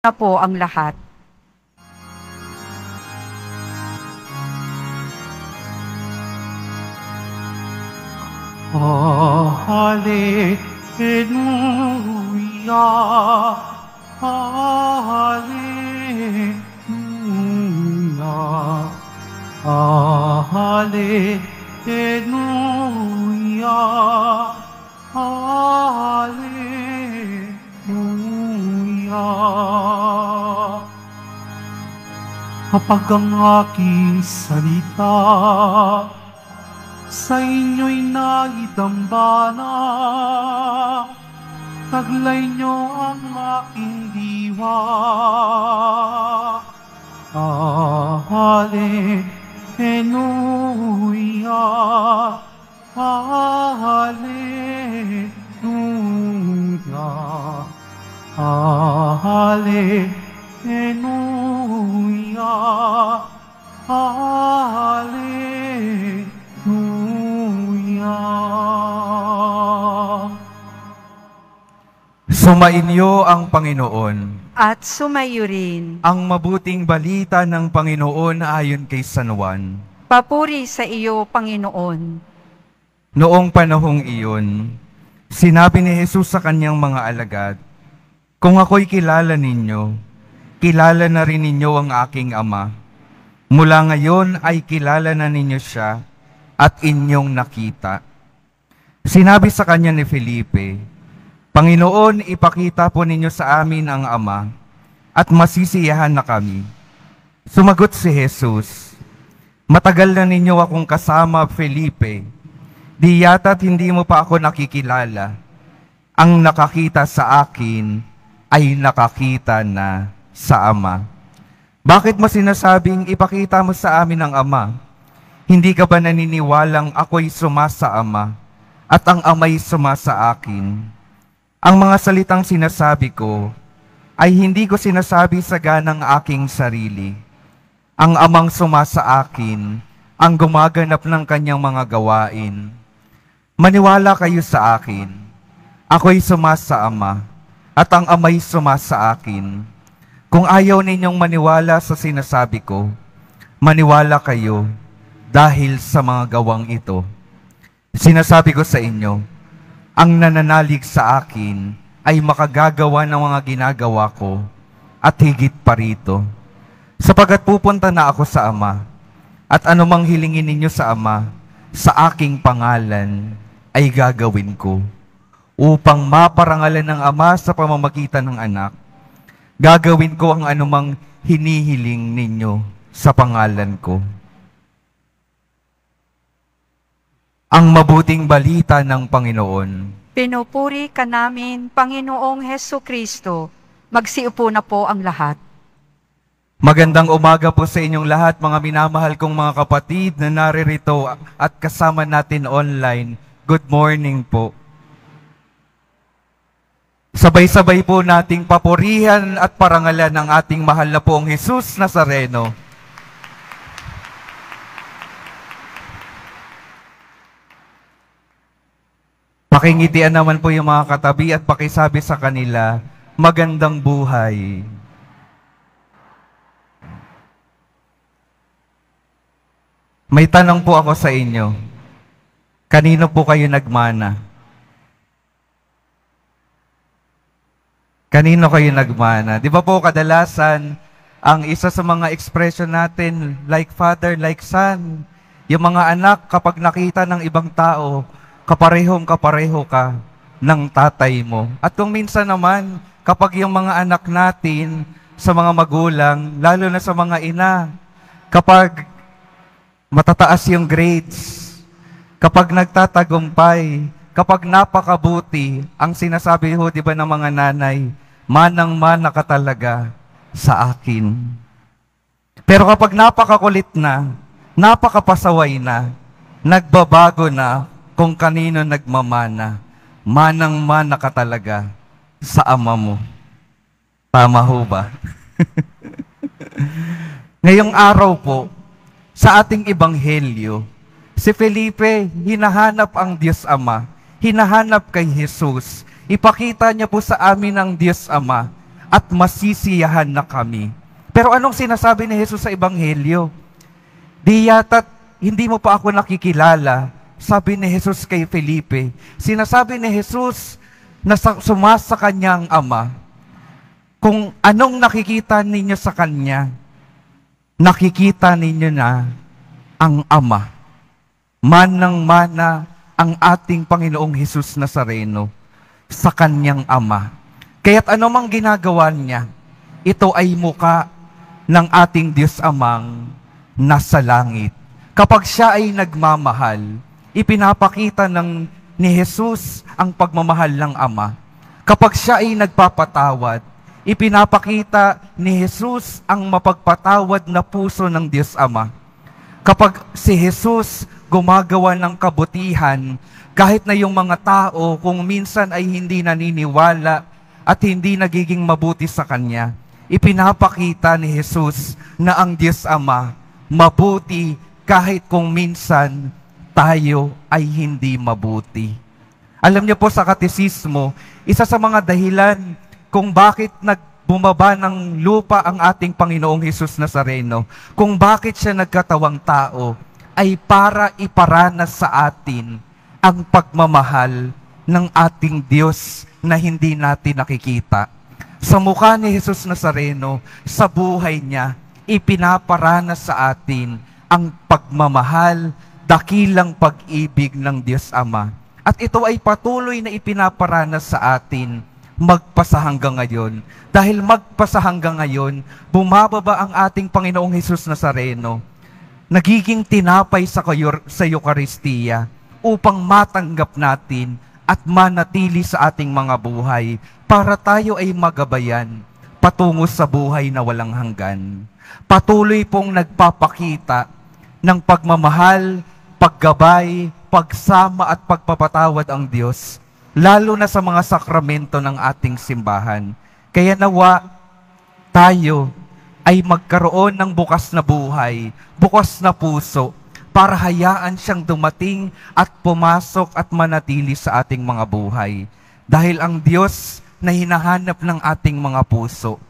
na po ang lahat. Hallelujah, Hallelujah, Hallelujah, Hallelujah. Kapag ang aking salita sa inyo'y naitambana, taglay niyo ang aking diwa. Hallelujah, Hallelujah, Hallelujah, Hallelujah. Sumainyo ang Panginoon. At sumayo rin. Ang mabuting balita ng Panginoon ayon kay San Juan. Papuri sa iyo, Panginoon. Noong panahong iyon, sinabi ni Jesus sa kanyang mga alagad, "Kung ako'y kilala ninyo, kilala na rin ninyo ang aking Ama. Mula ngayon ay kilala na ninyo siya at inyong nakita." Sinabi sa kanya ni Felipe, "Panginoon, ipakita po ninyo sa amin ang Ama, at masisiyahan na kami." Sumagot si Jesus, "Matagal na ninyo akong kasama, Felipe. Di yata't hindi mo pa ako nakikilala. Ang nakakita sa akin ay nakakita na sa Ama. Bakit mo sinasabing ipakita mo sa amin ang Ama? Hindi ka ba naniniwalang ako'y sumasa Ama at ang Ama'y sumasa akin? Ang mga salitang sinasabi ko ay hindi ko sinasabi sa ganang aking sarili. Ang Amang sumasa akin ang gumaganap ng kanyang mga gawain. Maniwala kayo sa akin. Ako'y sumasa Ama at ang Ama'y sumasa akin. Kung ayaw ninyong maniwala sa sinasabi ko, maniwala kayo dahil sa mga gawang ito. Sinasabi ko sa inyo, ang nananalig sa akin ay makagagawa ng mga ginagawa ko at higit pa rito. Sapagat pupunta na ako sa Ama, at anumang hilingin ninyo sa Ama, sa aking pangalan ay gagawin ko, upang maparangalan ng Ama sa pamamagitan ng Anak. Gagawin ko ang anumang hinihiling ninyo sa pangalan ko." Ang mabuting balita ng Panginoon. Pinupuri ka namin, Panginoong Hesukristo. Magsiupo na po ang lahat. Magandang umaga po sa inyong lahat, mga minamahal kong mga kapatid na naririto at kasama natin online. Good morning po. Sabay-sabay po nating papurihan at parangalan ang ating mahal na poong Jesus Nazareno. Pakingitian naman po yung mga katabi at pakisabi sa kanila, magandang buhay. May tanong po ako sa inyo. Kanino po kayo nagmana? Kanino kayo nagmana? Di ba po kadalasan, ang isa sa mga expression natin, like father, like son, yung mga anak kapag nakita ng ibang tao, kaparehong-kapareho ka ng tatay mo. At kung minsan naman, kapag yung mga anak natin sa mga magulang, lalo na sa mga ina, kapag matataas yung grades, kapag nagtatagumpay, kapag napakabuti, ang sinasabi ho, di ba ng mga nanay, manang-mana ka talaga sa akin. Pero kapag napakakulit na, napakapasaway na, nagbabago na kung kanino nagmamana, manang-mana ka talaga sa ama mo. Tama ho ba? Ngayong araw po, sa ating ebanghelyo, si Felipe, hinahanap ang Diyos Ama, hinahanap kay Jesus. Ipakita niya po sa amin ang Diyos Ama at masisiyahan na kami. Pero anong sinasabi ni Jesus sa Ebanghelyo? Di yata't hindi mo pa ako nakikilala, sabi ni Jesus kay Felipe. Sinasabi ni Jesus na sumasa kanyang Ama, kung anong nakikita ninyo sa Kanya, nakikita ninyo na ang Ama. Manang-mana ang ating Panginoong Hesus Nazareno sa Kanyang Ama. Kaya't anumang ginagawa Niya, ito ay muka ng ating Diyos Amang nasa langit. Kapag Siya ay nagmamahal, ipinapakita ni Jesus ang pagmamahal ng Ama. Kapag Siya ay nagpapatawad, ipinapakita ni Jesus ang mapagpatawad na puso ng Diyos Ama. Kapag si Jesus gumagawa ng kabutihan, kahit na yung mga tao kung minsan ay hindi naniniwala at hindi nagiging mabuti sa Kanya, ipinapakita ni Jesus na ang Diyos Ama mabuti kahit kung minsan tayo ay hindi mabuti. Alam niyo po sa katekismo, isa sa mga dahilan kung bakit bumaba ng lupa ang ating Panginoong Hesus Nazareno, kung bakit Siya nagkatawang tao, ay para iparanas sa atin ang pagmamahal ng ating Diyos na hindi natin nakikita. Sa mukha ni Hesus Nazareno, sa buhay Niya, ipinaparanas sa atin ang pagmamahal, dakilang pag-ibig ng Diyos Ama. At ito ay patuloy na ipinaparanas sa atin magpasa hanggang ngayon. Dahil magpasa hanggang ngayon, bumababa ang ating Panginoong Hesus Nazareno, nagiging tinapay sa Eucharistia upang matanggap natin at manatili sa ating mga buhay para tayo ay magabayan patungo sa buhay na walang hanggan. Patuloy pong nagpapakita ng pagmamahal, paggabay, pagsama at pagpapatawad ang Diyos, lalo na sa mga sakramento ng ating simbahan. Kaya nawa tayo ay magkaroon ng bukas na buhay, bukas na puso, para hayaan Siyang dumating at pumasok at manatili sa ating mga buhay. Dahil ang Diyos na hinahanap ng ating mga puso,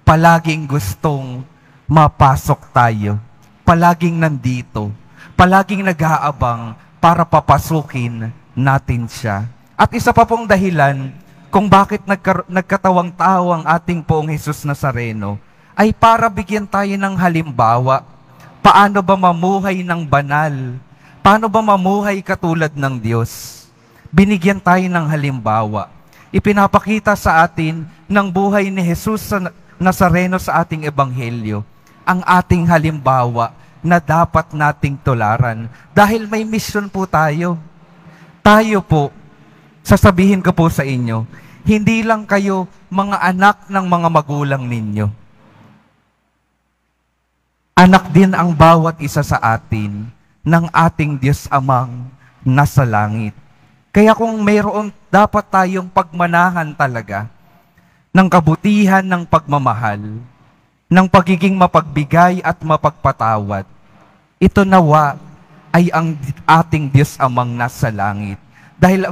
palaging gustong mapasok tayo, palaging nandito, palaging nag-aabang para papasukin natin Siya. At isa pa pong dahilan kung bakit nagkatawang tao ang ating Poong Hesus Nazareno ay para bigyan tayo ng halimbawa. Paano ba mamuhay ng banal? Paano ba mamuhay katulad ng Diyos? Binigyan tayo ng halimbawa. Ipinapakita sa atin ng buhay ni Hesus Nazareno sa ating ebanghelyo ang ating halimbawa na dapat nating tularan. Dahil may misyon po tayo. Tayo po, sasabihin ko po sa inyo, hindi lang kayo mga anak ng mga magulang ninyo. Anak din ang bawat isa sa atin ng ating Diyos Amang nasa langit. Kaya kung mayroon dapat tayong pagmanahan talaga ng kabutihan ng pagmamahal, ng pagiging mapagbigay at mapagpatawad, ito nawa ay ang ating Diyos Amang nasa langit. Dahil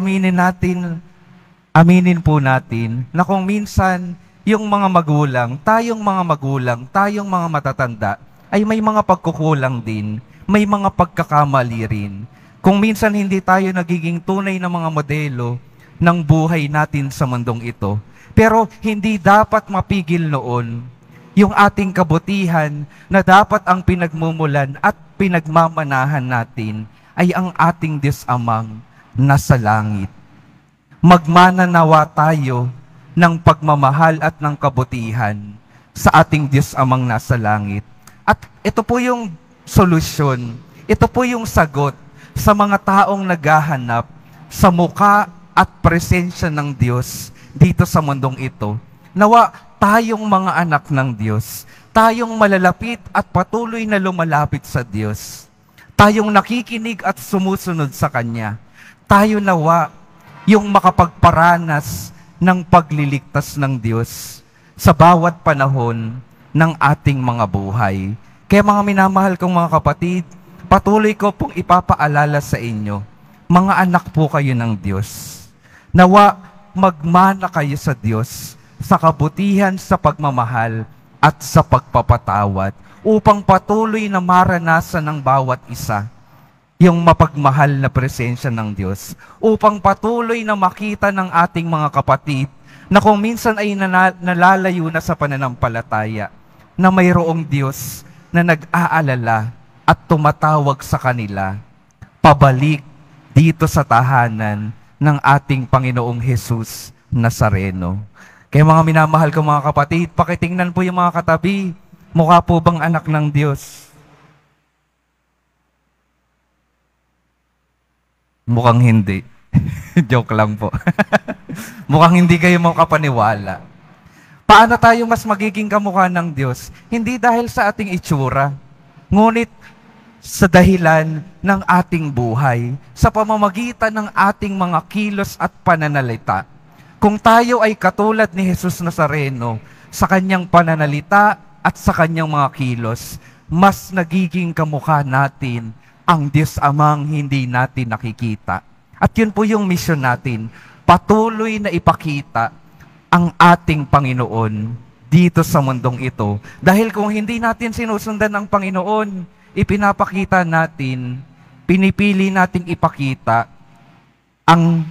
aminin po natin na kung minsan yung mga magulang, tayong mga matatanda, ay may mga pagkukulang din, may mga pagkakamali rin. Kung minsan hindi tayo nagiging tunay na mga modelo ng buhay natin sa mundong ito. Pero hindi dapat mapigil noon yung ating kabutihan na dapat ang pinagmumulan at pinagmamanahan natin ay ang ating Diyos Amang nasa langit. Magmananawa tayo ng pagmamahal at ng kabutihan sa ating Diyos Amang nasa langit. At ito po yung solusyon, ito po yung sagot sa mga taong naghahanap sa mukha at presensya ng Diyos dito sa mundong ito. Nawa tayong mga anak ng Diyos, tayong malalapit at patuloy na lumalapit sa Diyos, tayong nakikinig at sumusunod sa Kanya, tayo nawa yung makapagparanas ng pagliligtas ng Diyos sa bawat panahon ng ating mga buhay. Kaya mga minamahal kong mga kapatid, patuloy ko pong ipapaalala sa inyo, mga anak po kayo ng Diyos. Nawa magmana kayo sa Diyos sa kabutihan, sa pagmamahal, at sa pagpapatawad, upang patuloy na maranasan ng bawat isa yung mapagmahal na presensya ng Diyos, upang patuloy na makita ng ating mga kapatid na kung minsan ay nalalayo na sa pananampalataya, na mayroong Diyos na nag-aalala at tumatawag sa kanila pabalik dito sa tahanan ng ating Panginoong Jesus Nazareno. Kaya mga minamahal ko mga kapatid, pakitingnan po yung mga katabi. Mukha po bang anak ng Diyos? Mukhang hindi. Joke lang po. Mukhang hindi kayo makapaniwala. Paano tayo mas magiging kamukha ng Diyos? Hindi dahil sa ating itsura, ngunit sa dahilan ng ating buhay, sa pamamagitan ng ating mga kilos at pananalita. Kung tayo ay katulad ni Jesus Nazareno sa kanyang pananalita at sa kanyang mga kilos, mas nagiging kamukha natin ang Diyos Amang hindi natin nakikita. At yun po yung mission natin, patuloy na ipakita ang ating Panginoon dito sa mundong ito. Dahil kung hindi natin sinusundan ang Panginoon, ipinapakita natin, pinipili nating ipakita ang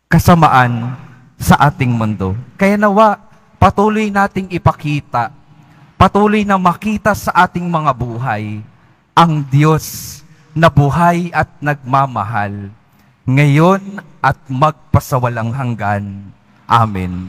kasamaan sa ating mundo. Kaya nawa, patuloy nating ipakita, patuloy na makita sa ating mga buhay, ang Diyos na buhay at nagmamahal, ngayon at magpasawalang hanggan. Amen.